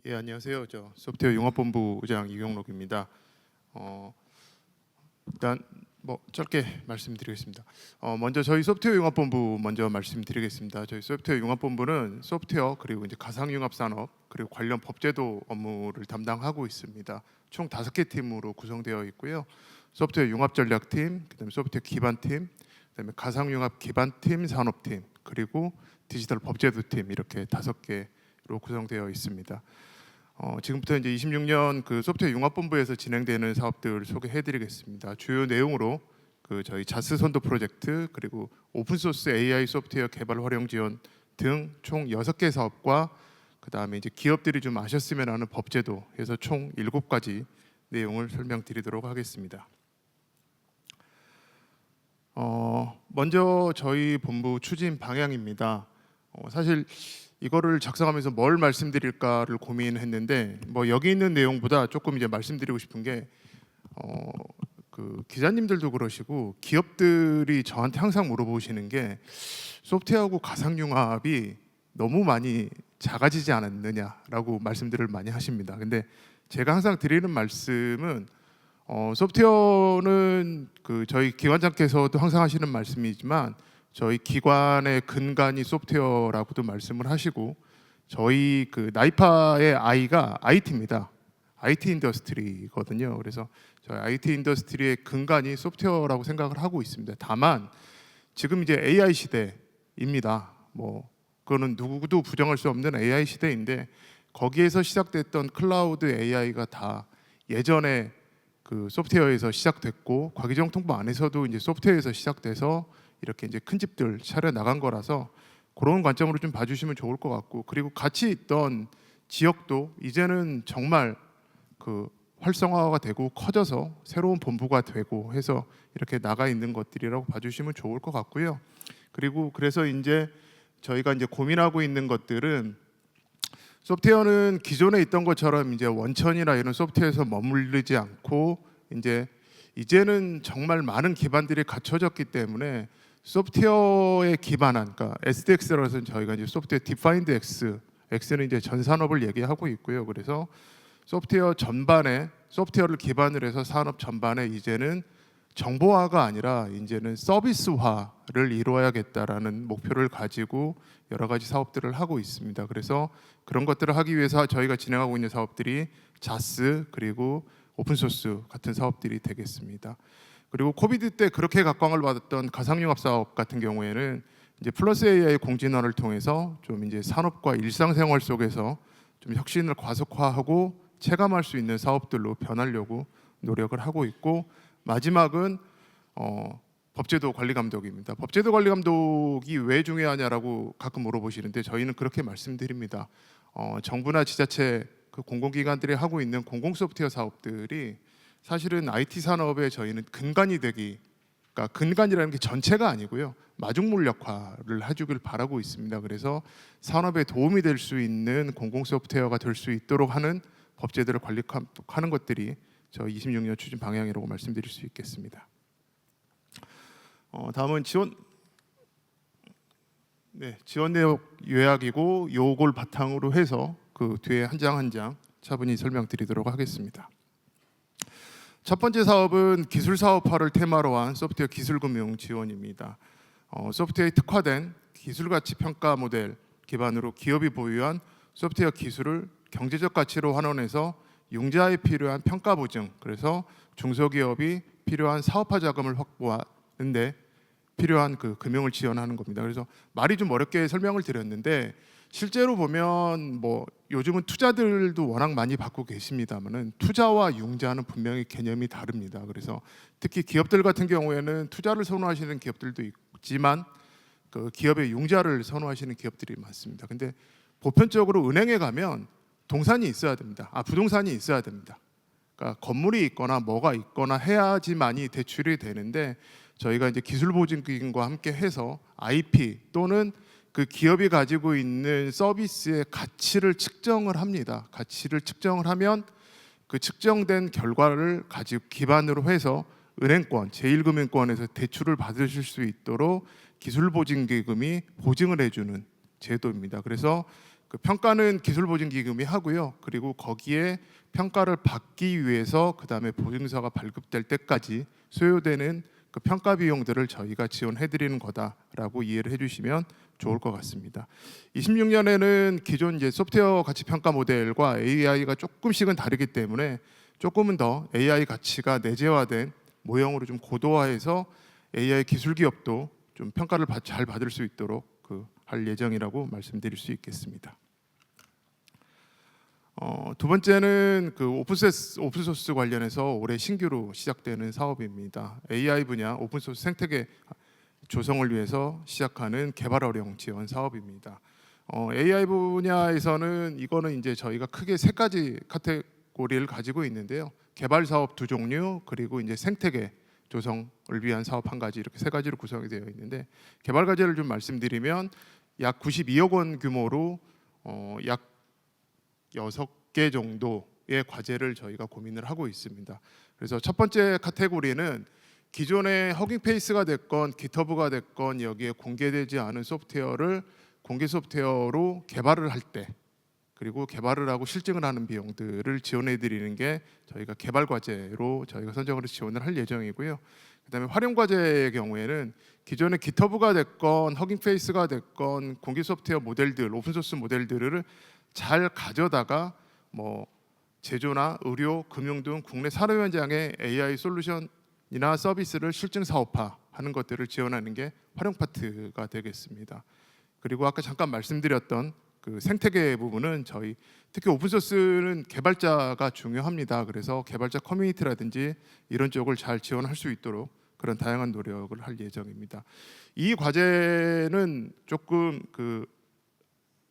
예, 안녕하세요. 저 소프트웨어 융합본부장 이경록입니다. 일단 짧게 말씀드리겠습니다. 먼저 저희 소프트웨어 융합본부 먼저 말씀드리겠습니다. 저희 소프트웨어 융합본부는 소프트웨어 그리고 이제 가상융합 산업 그리고 관련 법제도 업무를 담당하고 있습니다. 총 5개 팀으로 구성되어 있고요. 소프트웨어 융합 전략팀, 그다음에 소프트웨어 기반팀, 그다음에 가상융합 기반팀, 산업팀, 그리고 디지털 법제도팀 이렇게 5개로 구성되어 있습니다. 지금부터 이제 26년 그 소프트웨어 융합본부에서 진행되는 사업들을 소개해드리겠습니다. 주요 내용으로 그 저희 자스 선도 프로젝트 그리고 오픈소스 AI 소프트웨어 개발 활용 지원 등 총 6개 사업과 그 다음에 이제 기업들이 좀 아셨으면 하는 법제도 해서 총 7가지 내용을 설명드리도록 하겠습니다. 먼저 저희 본부 추진 방향입니다. 사실 이거를 작성하면서 뭘 말씀드릴까를 고민했는데 여기 있는 내용보다 조금 이제 말씀드리고 싶은 게 그 기자님들도 그러시고 기업들이 저한테 항상 물어보시는 게 소프트웨어하고 가상융합이 너무 많이 작아지지 않았느냐라고 말씀들을 많이 하십니다. 근데 제가 항상 드리는 말씀은 소프트웨어는 그 저희 기관장께서도 항상 하시는 말씀이지만 저희 기관의 근간이 소프트웨어라고도 말씀을 하시고 저희 그 나이파의 I가 IT입니다. IT 인더스트리거든요. 그래서 저희 IT 인더스트리의 근간이 소프트웨어라고 생각을 하고 있습니다. 다만 지금 이제 AI 시대입니다. 그거는 누구도 부정할 수 없는 AI 시대인데 거기에서 시작됐던 클라우드 AI가 다 예전에 그 소프트웨어에서 시작됐고 과기정통부 안에서도 이제 소프트웨어에서 시작돼서 이렇게 이제 큰 집들 차려 나간 거라서 그런 관점으로 좀 봐주시면 좋을 것 같고, 그리고 같이 있던 지역도 이제는 정말 그 활성화가 되고 커져서 새로운 본부가 되고 해서 이렇게 나가 있는 것들이라고 봐주시면 좋을 것 같고요. 그리고 그래서 이제 저희가 이제 고민하고 있는 것들은 소프트웨어는 기존에 있던 것처럼 이제 원천이나 이런 소프트웨어에서 머물르지 않고 이제는 정말 많은 기반들이 갖춰졌기 때문에 소프트웨어에 기반한, 그러니까 SDX라고 해서 저희가 이제 소프트웨어 디파인드 X, X는 이제 전 산업을 얘기하고 있고요. 그래서 소프트웨어 전반에 소프트웨어를 기반으로 해서 산업 전반에 이제는 정보화가 아니라 이제는 서비스화를 이루어야겠다라는 목표를 가지고 여러 가지 사업들을 하고 있습니다. 그래서 그런 것들을 하기 위해서 저희가 진행하고 있는 사업들이 자스 그리고 오픈소스 같은 사업들이 되겠습니다. 그리고 코비드 때 그렇게 각광을 받았던 가상융합 사업 같은 경우에는 이제 플러스 AI 공진화를 통해서 좀 이제 산업과 일상생활 속에서 좀 혁신을 과속화하고 체감할 수 있는 사업들로 변하려고 노력을 하고 있고, 마지막은 법제도 관리 감독입니다. 법제도 관리 감독이 왜 중요하냐라고 가끔 물어보시는데 저희는 그렇게 말씀드립니다. 정부나 지자체 그 공공기관들이 하고 있는 공공 소프트웨어 사업들이 사실은 IT 산업에 저희는 근간이 되기, 그러니까 근간이라는 게 전체가 아니고요, 마중물 역할을 해주길 바라고 있습니다. 그래서 산업에 도움이 될 수 있는 공공 소프트웨어가 될 수 있도록 하는 법제도를 관리하는 것들이 저희 26년 추진 방향이라고 말씀드릴 수 있겠습니다. 다음은 지원 내역 요약이고 요걸 바탕으로 해서 그 뒤에 한 장 한 장 차분히 설명드리도록 하겠습니다. 첫 번째 사업은 기술 사업화를 테마로 한 소프트웨어 기술금융 지원입니다. 소프트웨어에 특화된 기술 가치 평가 모델 기반으로 기업이 보유한 소프트웨어 기술을 경제적 가치로 환원해서 융자에 필요한 평가 보증, 그래서 중소기업이 필요한 사업화 자금을 확보하는데 필요한 그 금융을 지원하는 겁니다. 그래서 말이 좀 어렵게 설명을 드렸는데 실제로 보면 요즘은 투자들도 워낙 많이 받고 계십니다만은 투자와 융자는 분명히 개념이 다릅니다. 그래서 특히 기업들 같은 경우에는 투자를 선호하시는 기업들도 있지만 그 기업의 융자를 선호하시는 기업들이 많습니다. 근데 보편적으로 은행에 가면 동산이 있어야 됩니다. 부동산이 있어야 됩니다. 그러니까 건물이 있거나 뭐가 있거나 해야지만이 대출이 되는데 저희가 이제 기술보증기금과 함께 해서 IP 또는 그 기업이 가지고 있는 서비스의 가치를 측정을 합니다. 가치를 측정을 하면 그 측정된 결과를 가지고 기반으로 해서 은행권, 제1금융권에서 대출을 받으실 수 있도록 기술보증기금이 보증을 해주는 제도입니다. 그래서 그 평가는 기술보증기금이 하고요. 그리고 거기에 평가를 받기 위해서 그 다음에 보증서가 발급될 때까지 소요되는 그 평가 비용들을 저희가 지원해드리는 거다라고 이해를 해주시면 좋을 것 같습니다. 26년에는 기존 이제 소프트웨어 가치 평가 모델과 AI가 조금씩은 다르기 때문에 조금은 더 AI 가치가 내재화된 모형으로 좀 고도화해서 AI 기술 기업도 좀 평가를 잘 받을 수 있도록 할 예정이라고 말씀드릴 수 있겠습니다. 두 번째는 그 오픈소스 관련해서 올해 신규로 시작되는 사업입니다. AI 분야 오픈소스 생태계 조성을 위해서 시작하는 개발 어령 지원 사업입니다. AI 분야에서는 이거는 이제 저희가 크게 세 가지 카테고리를 가지고 있는데요. 개발 사업 두 종류, 그리고 이제 생태계 조성을 위한 사업 한 가지, 이렇게 세 가지로 구성이 되어 있는데, 개발 과제를 좀 말씀드리면 약 92억 원 규모로 약 6개 정도의 과제를 저희가 고민을 하고 있습니다. 그래서 첫 번째 카테고리는 기존의 허깅페이스가 됐건 깃허브가 됐건 여기에 공개되지 않은 소프트웨어를 공개 소프트웨어로 개발을 할 때, 그리고 개발을 하고 실증을 하는 비용들을 지원해 드리는 게 저희가 개발 과제로 저희가 선정을 해서 지원을 할 예정이고요. 그다음에 활용 과제의 경우에는 기존의 깃허브가 됐건 허깅페이스가 됐건 공개 소프트웨어 모델들, 오픈소스 모델들을 잘 가져다가 뭐 제조나 의료, 금융 등 국내 산업 현장의 AI 솔루션이나 서비스를 실증 사업화하는 것들을 지원하는 게 활용 파트가 되겠습니다. 그리고 아까 잠깐 말씀드렸던 그 생태계 부분은 저희 특히 오픈소스는 개발자가 중요합니다. 그래서 개발자 커뮤니티라든지 이런 쪽을 잘 지원할 수 있도록 그런 다양한 노력을 할 예정입니다. 이 과제는 조금 그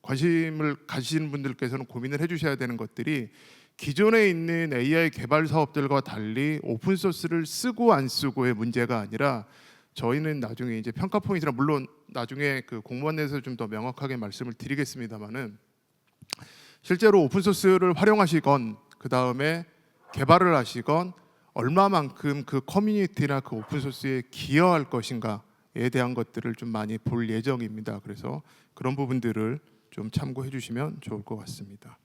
관심을 가지시는 분들께서는 고민을 해주셔야 되는 것들이, 기존에 있는 AI 개발 사업들과 달리 오픈소스를 쓰고 안 쓰고의 문제가 아니라, 저희는 나중에 이제 평가 포인트나 물론 나중에 그 공무원 내에서 좀 더 명확하게 말씀을 드리겠습니다만은, 실제로 오픈소스를 활용하시건 그 다음에 개발을 하시건 얼마만큼 그 커뮤니티나 그 오픈소스에 기여할 것인가에 대한 것들을 좀 많이 볼 예정입니다. 그래서 그런 부분들을 좀 참고해 주시면 좋을 것 같습니다.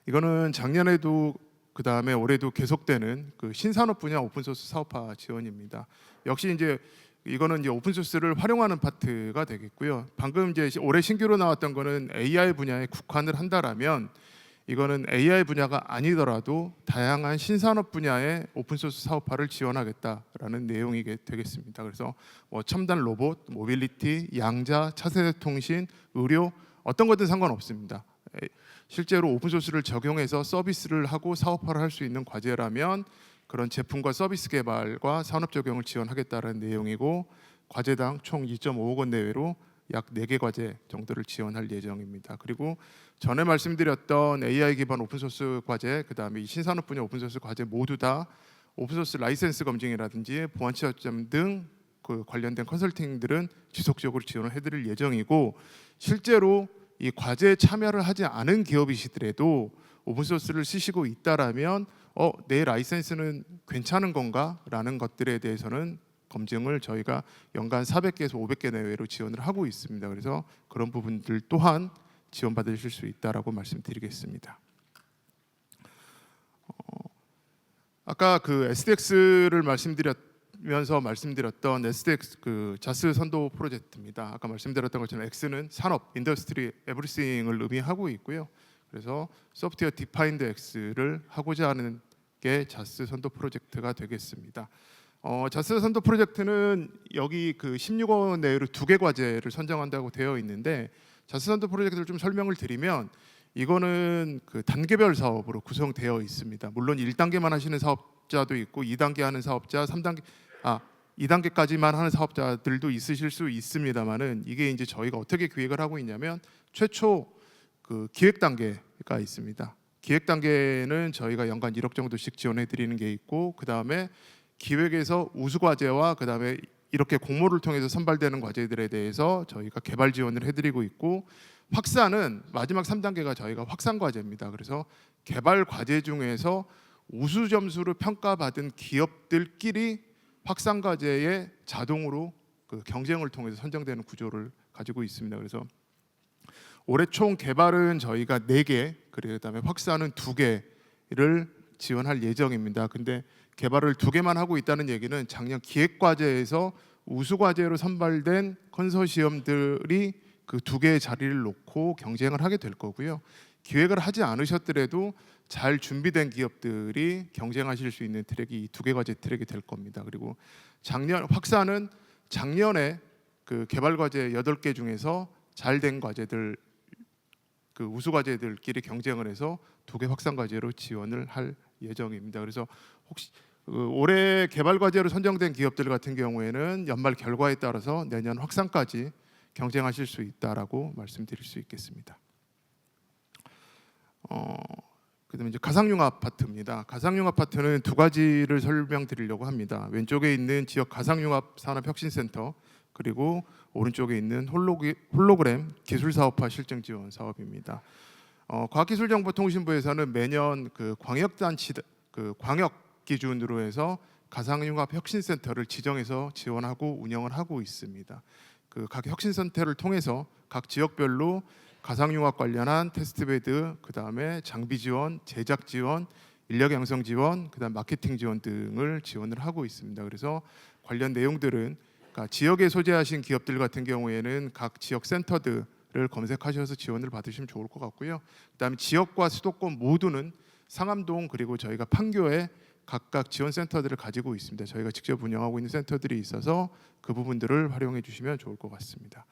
이거는 작년에도 그 다음에 올해도 계속되는 그 신산업 분야 오픈소스 사업화 지원입니다. 역시 이제 이거는 이제 오픈소스를 활용하는 파트가 되겠고요. 방금 이제 올해 신규로 나왔던 거는 AI 분야에 국한을 한다라면, 이거는 AI 분야가 아니더라도 다양한 신산업 분야의 오픈소스 사업화를 지원하겠다라는 내용이 되겠습니다. 그래서 뭐 첨단 로봇, 모빌리티, 양자, 차세대 통신, 의료 어떤 것든 상관없습니다. 실제로 오픈소스를 적용해서 서비스를 하고 사업화를 할 수 있는 과제라면 그런 제품과 서비스 개발과 산업 적용을 지원하겠다는 내용이고, 과제당 총 2.5억 원 내외로 약 4개 과제 정도를 지원할 예정입니다. 그리고 전에 말씀드렸던 AI 기반 오픈소스 과제, 그다음에 이 신산업 분야 오픈소스 과제 모두 다 오픈소스 라이센스 검증이라든지 보안치 저점 등 그 관련된 컨설팅들은 지속적으로 지원을 해드릴 예정이고, 실제로 이 과제에 참여를 하지 않은 기업이시더라도 오픈소스를 쓰시고 있다라면 내 라이센스는 괜찮은 건가라는 것들에 대해서는 검증을 저희가 연간 400개에서 500개 내외로 지원을 하고 있습니다. 그래서 그런 부분들 또한 지원받으실 수 있다라고 말씀드리겠습니다. 아까 그 SDX를 말씀드렸던 SDX 그 자스 선도 프로젝트입니다. 아까 말씀드렸던 것처럼 X는 산업, 인더스트리, 에브리싱을 의미하고 있고요. 그래서 소프트웨어 디파인드 X를 하고자 하는 게 자스 선도 프로젝트가 되겠습니다. 자스 선도 프로젝트는 여기 그 16억 원 내외로 2개 과제를 선정한다고 되어 있는데, 자스 선도 프로젝트를 좀 설명을 드리면, 이거는 그 단계별 사업으로 구성되어 있습니다. 물론 1단계만 하시는 사업자도 있고 2단계 하는 사업자, 2단계까지만 하는 사업자들도 있으실 수 있습니다만은, 이게 이제 저희가 어떻게 기획을 하고 있냐면, 최초 그 기획 단계가 있습니다. 기획 단계는 저희가 연간 1억 정도씩 지원해 드리는 게 있고, 그다음에 기획에서 우수 과제와 그다음에 이렇게 공모를 통해서 선발되는 과제들에 대해서 저희가 개발 지원을 해드리고 있고, 확산은 마지막 3단계가 저희가 확산 과제입니다. 그래서 개발 과제 중에서 우수 점수를 평가받은 기업들끼리 확산 과제에 자동으로 그 경쟁을 통해서 선정되는 구조를 가지고 있습니다. 그래서 올해 총 개발은 저희가 4개, 그다음에 확산은 2개를 지원할 예정입니다. 근데 개발을 2개만 하고 있다는 얘기는 작년 기획과제에서 우수과제로 선발된 컨소시엄들이 그 2개의 자리를 놓고 경쟁을 하게 될 거고요. 기획을 하지 않으셨더라도 잘 준비된 기업들이 경쟁하실 수 있는 트랙이 이 2개 과제 트랙이 될 겁니다. 그리고 확산은 작년에 그 개발 과제 8개 중에서 잘 된 과제들, 그 우수 과제들끼리 경쟁을 해서 2개 확산 과제로 지원을 할 예정입니다. 그래서 혹시 올해 개발 과제로 선정된 기업들 같은 경우에는 연말 결과에 따라서 내년 확산까지 경쟁하실 수 있다라고 말씀드릴 수 있겠습니다. 그다음에 이제 가상융합 아파트입니다. 가상융합 아파트는 2가지를 설명드리려고 합니다. 왼쪽에 있는 지역 가상융합 산업혁신센터, 그리고 오른쪽에 있는 홀로그램 기술사업화 실증 지원 사업입니다. 과학기술정보통신부에서는 매년 그 광역단체, 그 광역 기준으로 해서 가상융합 혁신센터를 지정해서 지원하고 운영을 하고 있습니다. 그 각 혁신센터를 통해서 각 지역별로 가상융합 관련한 테스트베드, 그 다음에 장비 지원, 제작 지원, 인력 양성 지원, 그 다음 마케팅 지원 등을 지원을 하고 있습니다. 그래서 관련 내용들은 그러니까 지역에 소재하신 기업들 같은 경우에는 각 지역 센터들을 검색하셔서 지원을 받으시면 좋을 것 같고요. 그다음에 지역과 수도권 모두는 상암동 그리고 저희가 판교에 각각 지원 센터들을 가지고 있습니다. 저희가 직접 운영하고 있는 센터들이 있어서 그 부분들을 활용해 주시면 좋을 것 같습니다.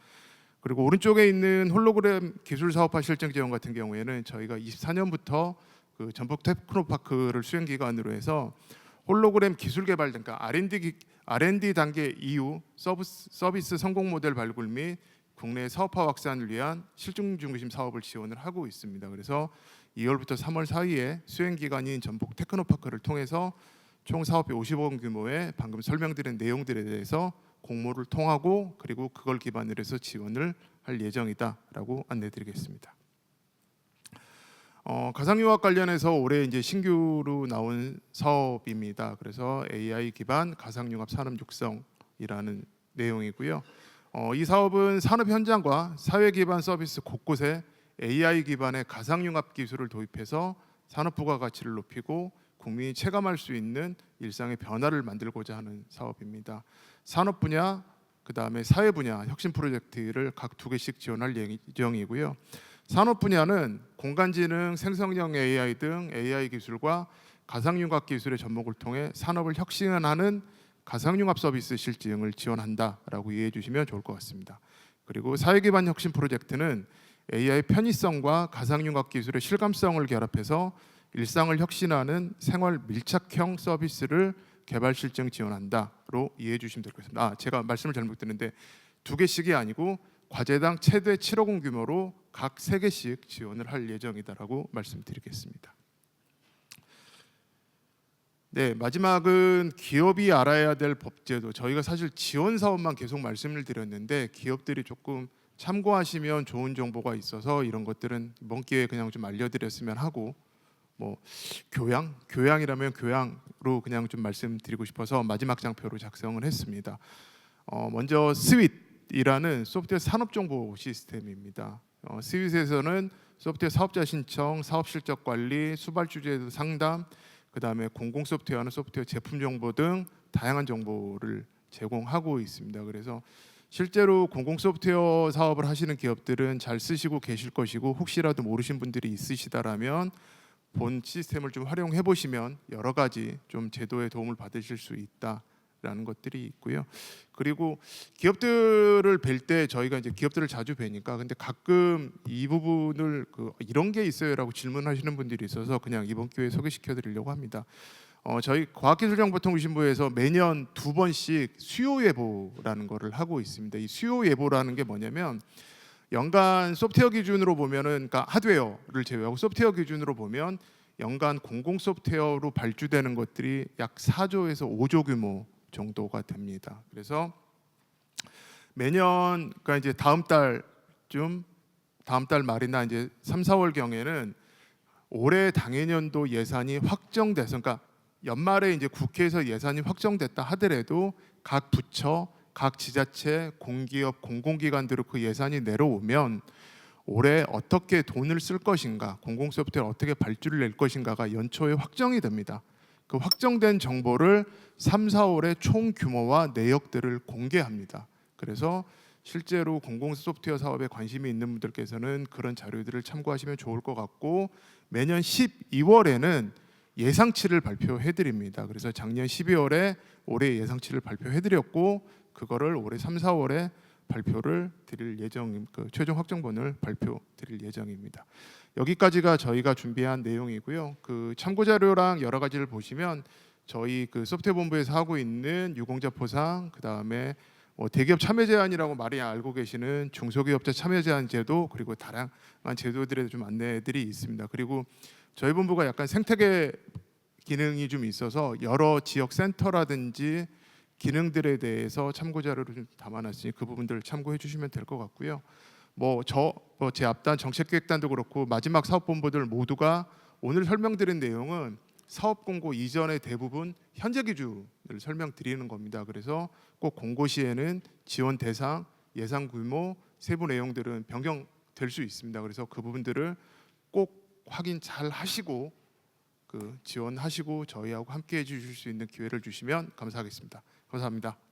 그리고 오른쪽에 있는 홀로그램 기술 사업화 실증 지원 같은 경우에는 저희가 24년부터 그 전북 테크노파크를 수행 기관으로 해서 홀로그램 기술 개발, 그러니까 R&D 단계 이후 서비스 성공 모델 발굴 및 국내 사업화 확산을 위한 실증 중심 사업을 지원을 하고 있습니다. 그래서 2월부터 3월 사이에 수행 기관인 전북 테크노파크를 통해서 총 사업비 50억 원 규모의 방금 설명드린 내용들에 대해서 공모를 통하고 그리고 그걸 기반으로 해서 지원을 할 예정이다라고 안내드리겠습니다. 가상융합 관련해서 올해 이제 신규로 나온 사업입니다. 그래서 AI 기반 가상융합 산업 육성이라는 내용이고요. 이 사업은 산업 현장과 사회 기반 서비스 곳곳에 AI 기반의 가상융합 기술을 도입해서 산업 부가가치를 높이고 국민이 체감할 수 있는 일상의 변화를 만들고자 하는 사업입니다. 산업 분야, 그 다음에 사회 분야 혁신 프로젝트를 각 2개씩 지원할 예정이고요. 산업 분야는 공간지능, 생성형 AI 등 AI 기술과 가상융합 기술의 접목을 통해 산업을 혁신하는 가상융합 서비스 실증을 지원한다라고 이해해 주시면 좋을 것 같습니다. 그리고 사회 기반 혁신 프로젝트는 AI 편의성과 가상융합 기술의 실감성을 결합해서 일상을 혁신하는 생활 밀착형 서비스를 개발 실증 지원한다로 이해해 주시면 될 것 같습니다. 제가 말씀을 잘못 드렸는데 2개씩이 아니고 과제당 최대 7억 원 규모로 각 3개씩 지원을 할 예정이다라고 말씀드리겠습니다. 네, 마지막은 기업이 알아야 될 법제도. 저희가 사실 지원 사업만 계속 말씀을 드렸는데 기업들이 조금 참고하시면 좋은 정보가 있어서 이런 것들은 이번 기회에 그냥 좀 알려드렸으면 하고, 뭐 교양이라면 교양으로 그냥 좀 말씀드리고 싶어서 마지막 장표로 작성을 했습니다. 먼저 스윗이라는 소프트웨어 산업정보 시스템입니다. 스윗에서는 소프트웨어 사업자 신청, 사업 실적 관리, 수발 주제 상담, 그 다음에 공공 소프트웨어는 소프트웨어 제품 정보 등 다양한 정보를 제공하고 있습니다. 그래서 실제로 공공 소프트웨어 사업을 하시는 기업들은 잘 쓰시고 계실 것이고 혹시라도 모르신 분들이 있으시다라면 본 시스템을 좀 활용해 보시면 여러 가지 좀 제도에 도움을 받으실 수 있다라는 것들이 있고요. 그리고 기업들을 뵐 때 저희가 이제 기업들을 자주 뵈니까 근데 가끔 이 부분을 이런 게 있어요라고 질문하시는 분들이 있어서 그냥 이번 기회에 소개시켜 드리려고 합니다. 저희 과학기술정보통신부에서 매년 2번씩 수요 예보라는 거를 하고 있습니다. 이 수요 예보라는 게 뭐냐면 연간 소프트웨어 기준으로 보면은 그러니까 하드웨어를 제외하고 소프트웨어 기준으로 보면 연간 공공 소프트웨어로 발주되는 것들이 약 4조에서 5조 규모 정도가 됩니다. 그래서 매년 그러니까 이제 다음 달 말이나 이제 3, 4월 경에는 올해 당해년도 예산이 확정돼서 그러니까 연말에 이제 국회에서 예산이 확정됐다 하더라도 각 부처, 각 지자체, 공기업, 공공기관들로 그 예산이 내려오면 올해 어떻게 돈을 쓸 것인가, 공공 소프트웨어를 어떻게 발주를 낼 것인가가 연초에 확정이 됩니다. 그 확정된 정보를 3, 4월에 총 규모와 내역들을 공개합니다. 그래서 실제로 공공 소프트웨어 사업에 관심이 있는 분들께서는 그런 자료들을 참고하시면 좋을 것 같고, 매년 12월에는 예상치를 발표해 드립니다. 그래서 작년 12월에 올해 예상치를 발표해 드렸고, 그거를 올해 3, 4월에 발표를 드릴 예정, 그 최종 확정본을 발표 드릴 예정입니다. 여기까지가 저희가 준비한 내용이고요. 그 참고 자료랑 여러 가지를 보시면 저희 그 소프트웨어 본부에서 하고 있는 유공자 포상, 그다음에 대기업 참여 제한이라고 많이 알고 계시는 중소기업자 참여 제한 제도, 그리고 다양한 제도들에 좀 안내들이 있습니다. 그리고 저희 본부가 약간 생태계 기능이 좀 있어서 여러 지역 센터라든지 기능들에 대해서 참고 자료를 좀 담아놨으니 그 부분들을 참고해 주시면 될 것 같고요. 제 앞단 정책기획단도 그렇고 마지막 사업본부들 모두가 오늘 설명드린 내용은 사업 공고 이전의 대부분 현재 기준을 설명드리는 겁니다. 그래서 꼭 공고 시에는 지원 대상, 예상 규모, 세부 내용들은 변경될 수 있습니다. 그래서 그 부분들을 꼭 확인 잘 하시고 지원하시고 저희하고 함께 해주실 수 있는 기회를 주시면 감사하겠습니다. 감사합니다.